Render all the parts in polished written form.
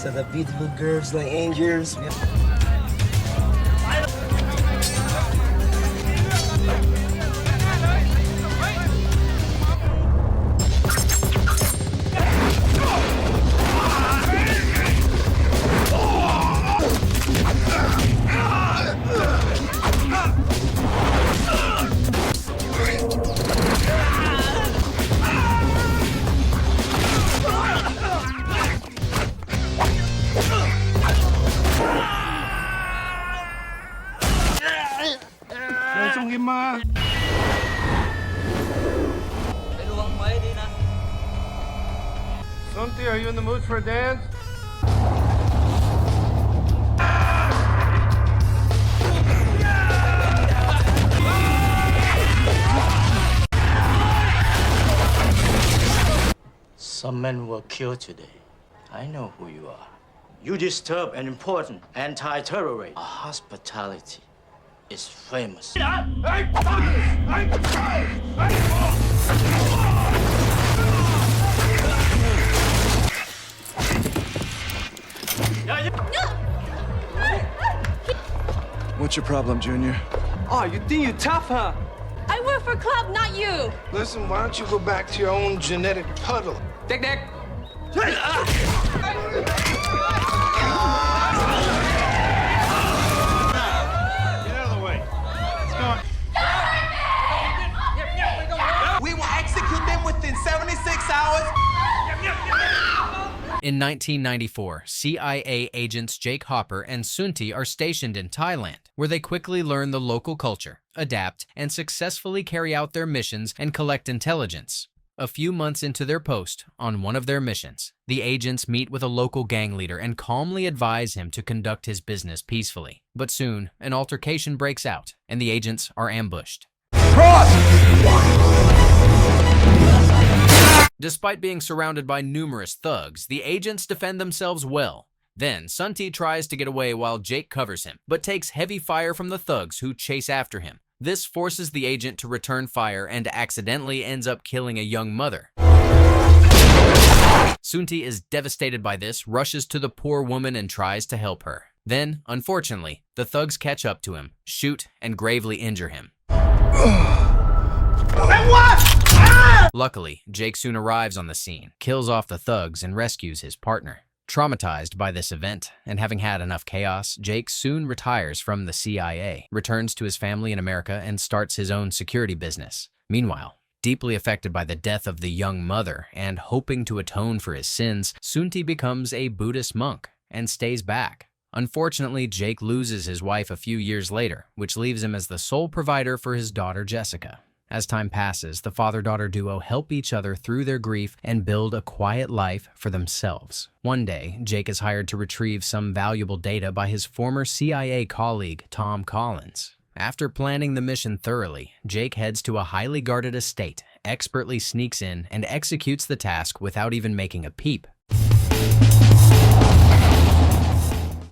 So the beautiful girls like angels. Sunti, are you in the mood for a dance? Some men were killed today. I know who you are. You disturb an important anti-terror raid. Our hospitality is famous. What's your problem, Junior? Oh, you think you're tough, huh? I work for Club, not you. Listen, why don't you go back to your own genetic puddle? Dick. Get out of the way. Let's go. We will execute them within 76 hours. In 1994, CIA agents Jake Hopper and Sunti are stationed in Thailand, where they quickly learn the local culture, adapt, and successfully carry out their missions and collect intelligence. A few months into their post, on one of their missions, the agents meet with a local gang leader and calmly advise him to conduct his business peacefully. But soon, an altercation breaks out, and the agents are ambushed. Despite being surrounded by numerous thugs, the agents defend themselves well. Then, Sunti tries to get away while Jake covers him, but takes heavy fire from the thugs who chase after him. This forces the agent to return fire and accidentally ends up killing a young mother. Sunti is devastated by this, rushes to the poor woman and tries to help her. Then, unfortunately, the thugs catch up to him, shoot, and gravely injure him. Luckily, Jake soon arrives on the scene, kills off the thugs, and rescues his partner. Traumatized by this event, and having had enough chaos, Jake soon retires from the CIA, returns to his family in America, and starts his own security business. Meanwhile, deeply affected by the death of the young mother and hoping to atone for his sins, Sunti becomes a Buddhist monk and stays back. Unfortunately, Jake loses his wife a few years later, which leaves him as the sole provider for his daughter Jessica. As time passes, the father-daughter duo help each other through their grief and build a quiet life for themselves. One day, Jake is hired to retrieve some valuable data by his former CIA colleague, Tom Collins. After planning the mission thoroughly, Jake heads to a highly guarded estate, expertly sneaks in, and executes the task without even making a peep.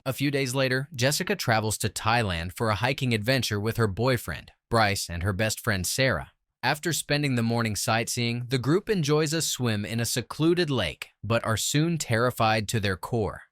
A few days later, Jessica travels to Thailand for a hiking adventure with her boyfriend, Bryce, and her best friend, Sarah. After spending the morning sightseeing, the group enjoys a swim in a secluded lake, but are soon terrified to their core.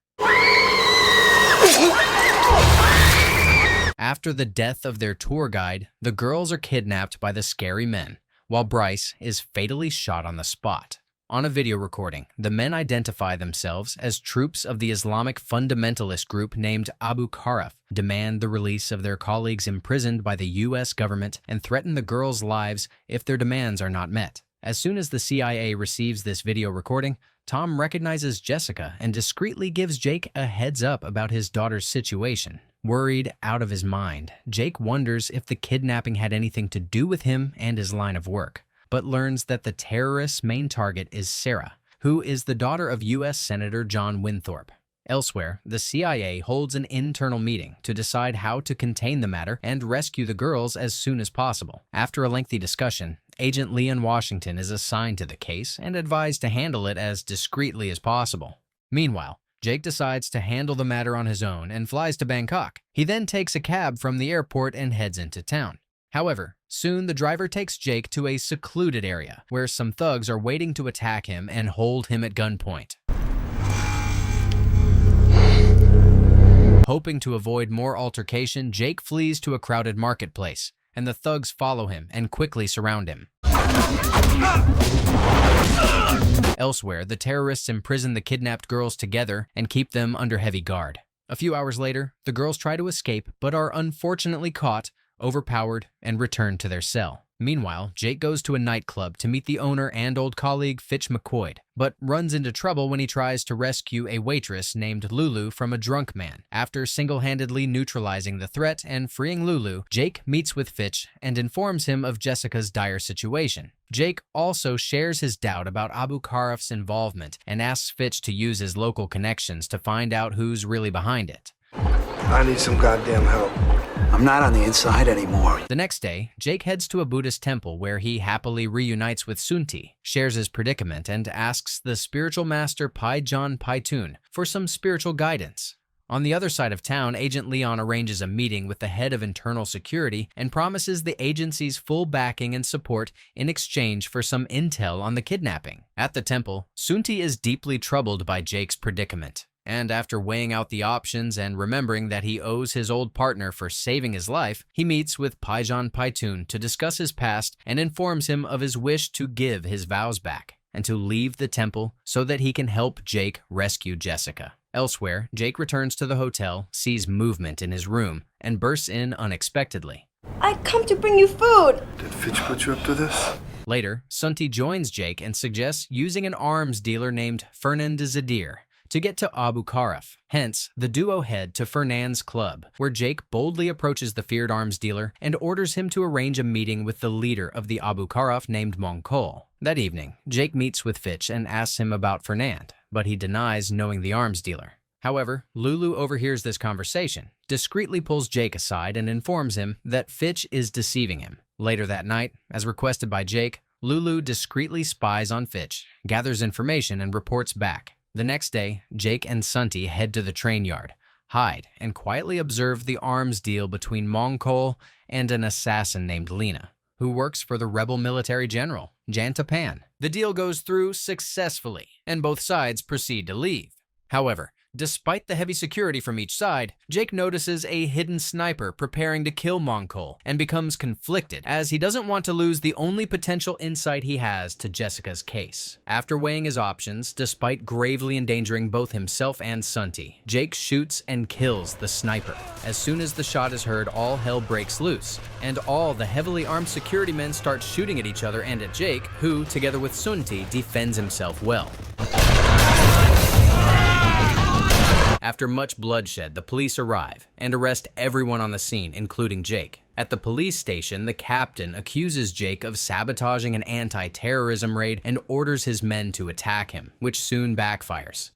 After the death of their tour guide, the girls are kidnapped by the scary men, while Bryce is fatally shot on the spot. On a video recording, the men identify themselves as troops of the Islamic fundamentalist group named Abu Kharaf, demand the release of their colleagues imprisoned by the U.S. government, and threaten the girls' lives if their demands are not met. As soon as the CIA receives this video recording, Tom recognizes Jessica and discreetly gives Jake a heads up about his daughter's situation. Worried out of his mind, Jake wonders if the kidnapping had anything to do with him and his line of work, but learns that the terrorist's main target is Sarah, who is the daughter of U.S. Senator John Winthrop. Elsewhere, the CIA holds an internal meeting to decide how to contain the matter and rescue the girls as soon as possible. After a lengthy discussion, Agent Leon Washington is assigned to the case and advised to handle it as discreetly as possible. Meanwhile, Jake decides to handle the matter on his own and flies to Bangkok. He then takes a cab from the airport and heads into town. However, soon the driver takes Jake to a secluded area where some thugs are waiting to attack him and hold him at gunpoint. Hoping to avoid more altercation, Jake flees to a crowded marketplace, and the thugs follow him and quickly surround him. Elsewhere, the terrorists imprison the kidnapped girls together and keep them under heavy guard. A few hours later, the girls try to escape but are unfortunately caught, overpowered, and return to their cell. Meanwhile, Jake goes to a nightclub to meet the owner and old colleague Fitch McCoy, but runs into trouble when he tries to rescue a waitress named Lulu from a drunk man. After single-handedly neutralizing the threat and freeing Lulu, Jake meets with Fitch and informs him of Jessica's dire situation. Jake also shares his doubt about Abu Karaf's involvement and asks Fitch to use his local connections to find out who's really behind it. I need some goddamn help. I'm not on the inside anymore. The next day, Jake heads to a Buddhist temple where he happily reunites with Sunti, shares his predicament, and asks the spiritual master Pai John Paitun for some spiritual guidance. On the other side of town, Agent Leon arranges a meeting with the head of internal security and promises the agency's full backing and support in exchange for some intel on the kidnapping. At the temple, Sunti is deeply troubled by Jake's predicament. And after weighing out the options and remembering that he owes his old partner for saving his life, he meets with Paijan Paitun to discuss his past and informs him of his wish to give his vows back and to leave the temple so that he can help Jake rescue Jessica. Elsewhere, Jake returns to the hotel, sees movement in his room, and bursts in unexpectedly. I come to bring you food. Did Fitch put you up to this? Later, Sunti joins Jake and suggests using an arms dealer named Fernand Zadir to get to Abu Karaf. Hence, the duo head to Fernand's club, where Jake boldly approaches the feared arms dealer and orders him to arrange a meeting with the leader of the Abu Karaf named Moncol. That evening, Jake meets with Fitch and asks him about Fernand, but he denies knowing the arms dealer. However, Lulu overhears this conversation, discreetly pulls Jake aside and informs him that Fitch is deceiving him. Later that night, as requested by Jake, Lulu discreetly spies on Fitch, gathers information, and reports back. The next day, Jake and Sunti head to the train yard, hide, and quietly observe the arms deal between Moncol and an assassin named Lena, who works for the rebel military general, Jantapan. The deal goes through successfully, and both sides proceed to leave. However, despite the heavy security from each side, Jake notices a hidden sniper preparing to kill Moncol and becomes conflicted as he doesn't want to lose the only potential insight he has to Jessica's case. After weighing his options, despite gravely endangering both himself and Sunti, Jake shoots and kills the sniper. As soon as the shot is heard, all hell breaks loose, and all the heavily armed security men start shooting at each other and at Jake, who, together with Sunti, defends himself well. After much bloodshed, the police arrive and arrest everyone on the scene, including Jake. At the police station, the captain accuses Jake of sabotaging an anti-terrorism raid and orders his men to attack him, which soon backfires.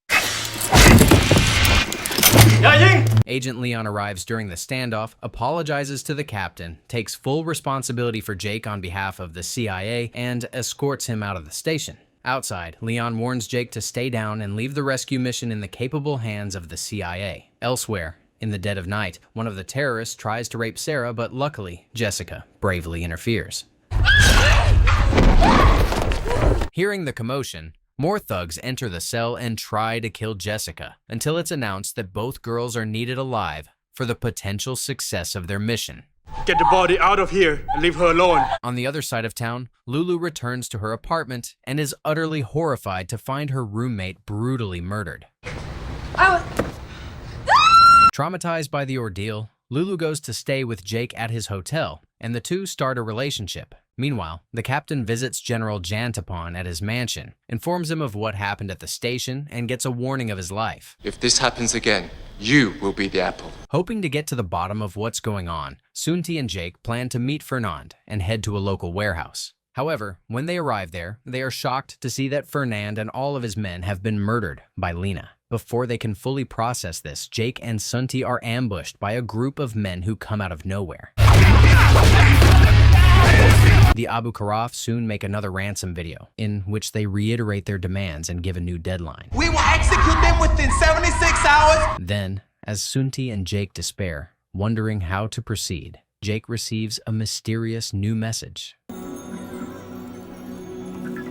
Agent Leon arrives during the standoff, apologizes to the captain, takes full responsibility for Jake on behalf of the CIA, and escorts him out of the station. Outside, Leon warns Jake to stay down and leave the rescue mission in the capable hands of the CIA. Elsewhere, in the dead of night, one of the terrorists tries to rape Sarah, but luckily, Jessica bravely interferes. Hearing the commotion, more thugs enter the cell and try to kill Jessica, until it's announced that both girls are needed alive for the potential success of their mission. Get the body out of here and leave her alone. On the other side of town, Lulu returns to her apartment and is utterly horrified to find her roommate brutally murdered. Traumatized by the ordeal, Lulu goes to stay with Jake at his hotel, and the two start a relationship. Meanwhile, the captain visits General Jantapan at his mansion, informs him of what happened at the station, and gets a warning of his life. If this happens again, you will be the apple. Hoping to get to the bottom of what's going on, Sunti and Jake plan to meet Fernand and head to a local warehouse. However, when they arrive there, they are shocked to see that Fernand and all of his men have been murdered by Lena. Before they can fully process this, Jake and Sunti are ambushed by a group of men who come out of nowhere. The Abu Karaf soon make another ransom video, in which they reiterate their demands and give a new deadline. We will execute them within 76 hours. Then, as Sunti and Jake despair, wondering how to proceed, Jake receives a mysterious new message.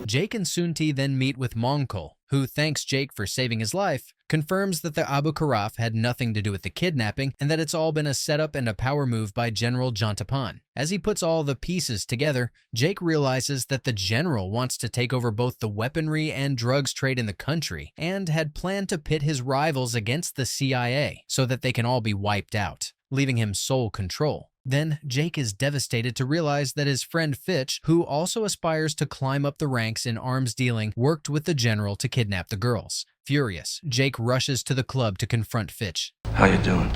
Jake and Sunti then meet with Moncol, who thanks Jake for saving his life, confirms that the Abu Karaf had nothing to do with the kidnapping and that it's all been a setup and a power move by General Jantapan. As he puts all the pieces together, Jake realizes that the general wants to take over both the weaponry and drugs trade in the country and had planned to pit his rivals against the CIA so that they can all be wiped out, leaving him sole control. Then Jake is devastated to realize that his friend Fitch, who also aspires to climb up the ranks in arms dealing, worked with the general to kidnap the girls. Furious, Jake rushes to the club to confront Fitch. How you doing?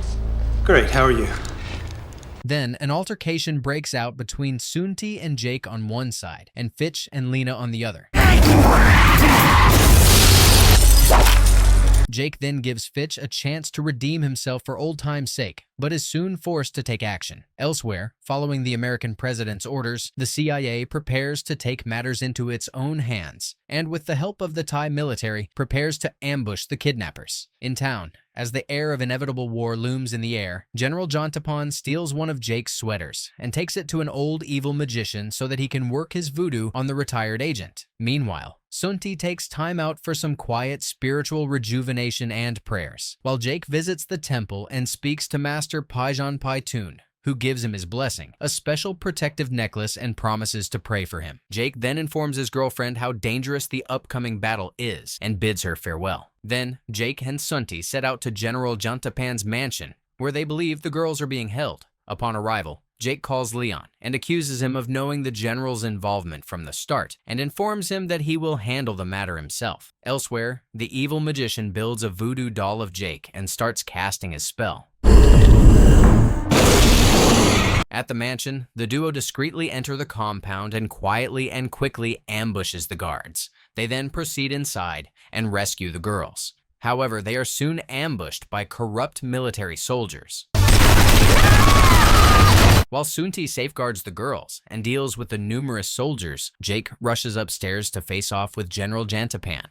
Great, how are you? Then an altercation breaks out between Sunti and Jake on one side and Fitch and Lena on the other. Jake then gives Fitch a chance to redeem himself for old time's sake, but is soon forced to take action. Elsewhere, following the American president's orders, the CIA prepares to take matters into its own hands, and with the help of the Thai military, prepares to ambush the kidnappers. In town, as the air of inevitable war looms in the air, General Jantapan steals one of Jake's sweaters and takes it to an old evil magician so that he can work his voodoo on the retired agent. Meanwhile, Sunti takes time out for some quiet spiritual rejuvenation and prayers, while Jake visits the temple and speaks to Master Paijan Paitun, who gives him his blessing, a special protective necklace, and promises to pray for him. Jake then informs his girlfriend how dangerous the upcoming battle is and bids her farewell. Then, Jake and Sunti set out to General Jantapan's mansion, where they believe the girls are being held. Upon arrival, Jake calls Leon and accuses him of knowing the general's involvement from the start and informs him that he will handle the matter himself. Elsewhere, the evil magician builds a voodoo doll of Jake and starts casting his spell. At the mansion, the duo discreetly enter the compound and quietly and quickly ambushes the guards. They then proceed inside and rescue the girls. However, they are soon ambushed by corrupt military soldiers. While Sunti safeguards the girls and deals with the numerous soldiers, Jake rushes upstairs to face off with General Jantapan.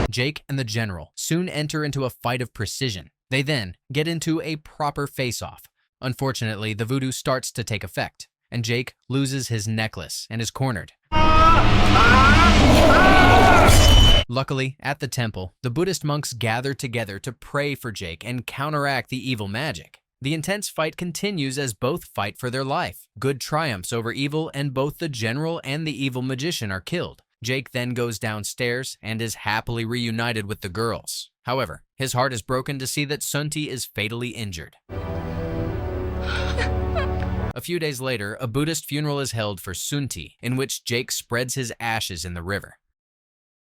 Jake and the general soon enter into a fight of precision. They then get into a proper face-off. Unfortunately, the voodoo starts to take effect, and Jake loses his necklace and is cornered. Luckily, at the temple, the Buddhist monks gather together to pray for Jake and counteract the evil magic. The intense fight continues as both fight for their life. Good triumphs over evil, and both the general and the evil magician are killed. Jake then goes downstairs and is happily reunited with the girls. However, his heart is broken to see that Sunti is fatally injured. A few days later, a Buddhist funeral is held for Sunti, in which Jake spreads his ashes in the river.